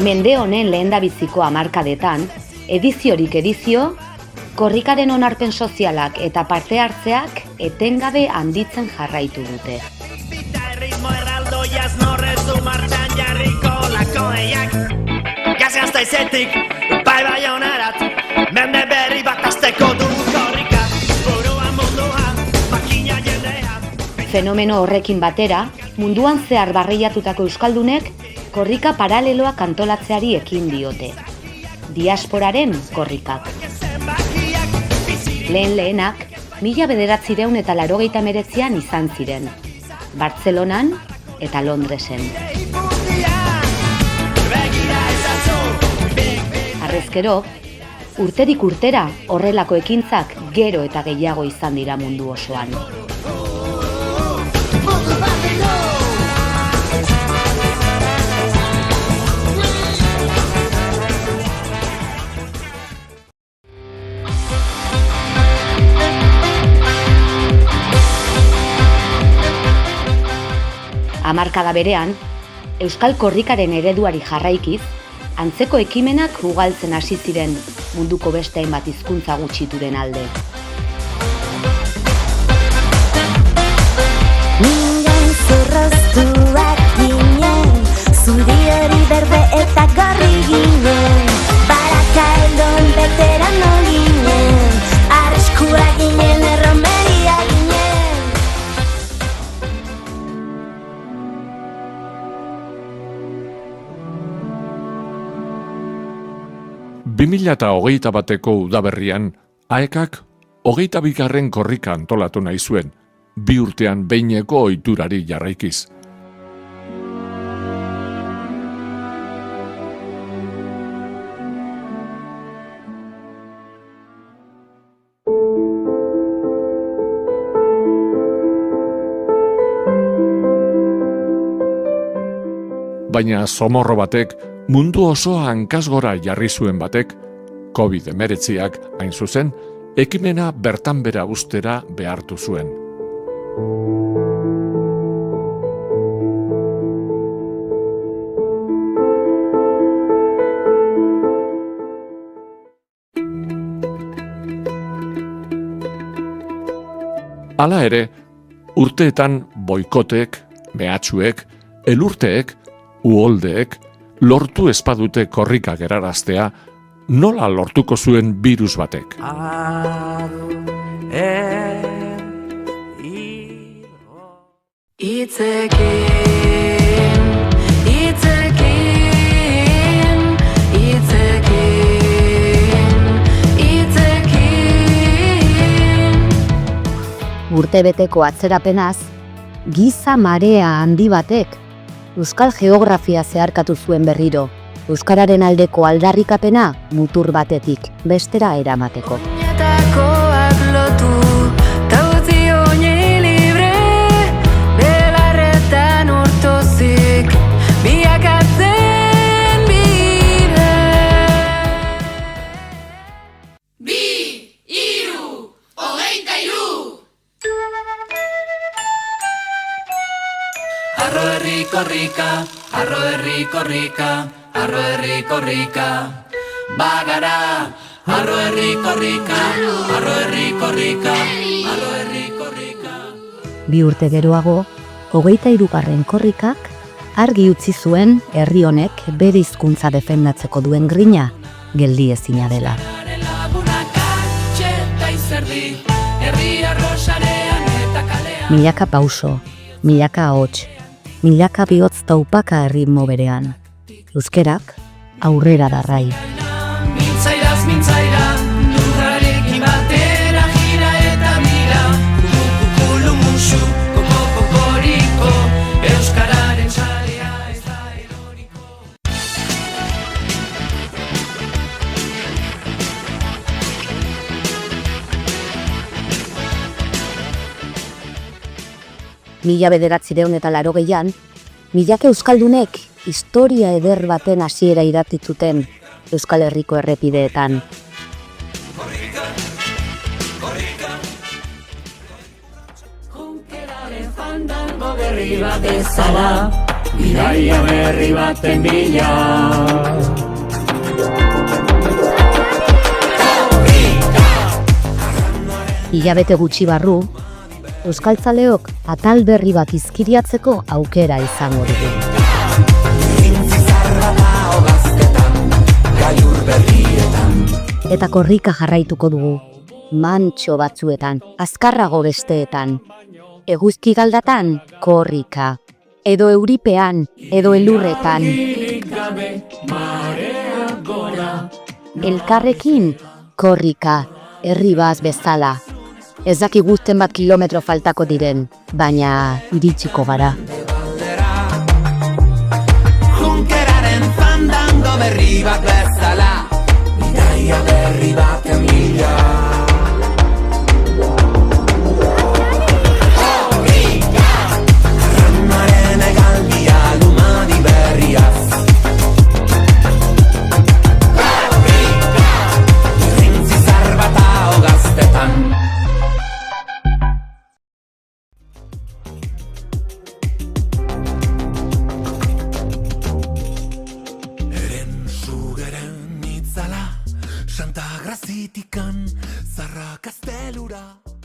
Mende honen lehendabiziko hamarkadetan, ediziorik edizio, korrikaren onarpen sozialak eta parte hartzeak etengabe handitzen jarraitu dute. Fenomeno horrekin batera, munduan zehar barreiatutako euskaldunek korrika paraleloak antolatzeari ekin diote. Diasporaren korrikak. Lehenak, 1989an izan ziren, Bartzelonan eta Londresen. Harrezkero, urterik urtera horrelako ekintzak gero eta gehiago izan dira mundu osoan. Hamarkada berean, euskal korrikaren ereduari jarraikiz, antzeko ekimenak ugaltzen hasi ziren munduko beste hainbat hizkuntza gutxituren alde. Mingen zurroztuak ginen, zuriari berde eta gorri ginen, baraka eldon veterano ginen, arriskua ginen, erromeria ginen. 2021ko udaberrian, AEKak 22. korrika antolatu nahi zuen, 2 urtean behineko ohiturari jarraikiz. Baina zomorro batek, mundu osoa hankasgora jarri zuen batek, COVID-19ak hain zuzen, ekimena bertan bera ustera behartu zuen. Hala ere, urteetan boikotek, mehatxuek, elurteek, uholdeek, lortu espadute korrika geraraztea, nola lortuko zuen birus batek. Urtebeteko atzerapenaz, giza marea handi batek euskal geografia zeharkatu zuen berriro, euskararen aldeko aldarrikapena mutur batetik bestera eramateko. Korrika, arro herri korrika, arro herri korrika, bagara, arro herri korrika, arro herri korrika, arro herri korrika. 2 urte geroago, 23. korrikak argi utzi zuen herri honek bere hizkuntza defendatzeko duen grina geldiezina dela. Milaka pauso, milaka ahots, milaka bihotz taupaka erritmo berean. Euskerak aurrera darrai. Mintzairaz mintzaira, lurrarekin batera gira eta mira, kukukulu musu, kokoriko, euskararen sarea ez da eroriko. Mila 1980an, milaka euskaldunek historia eder baten hasiera idatzitzuten Euskal Herriko errepideetan. bidaia berri baten bila. Hilabete gutxi barru, euskaltzaleok atal berri bat izkiriatzeko aukera izango dugu. Eta korrika jarraituko dugu, mantxo batzuetan, azkarrago besteetan. Eguzki galdatan, korrika. Edo euripean, edo elurretan. Elkarrekin, korrika, herribaz bezala. Ez daki guzten bat kilometro faltako diren, baina iritsiko gara. Junkeraren fandango berri bat bezala, bidaia berri baten bila. Santa Grazitikan, Zarra Kastelura.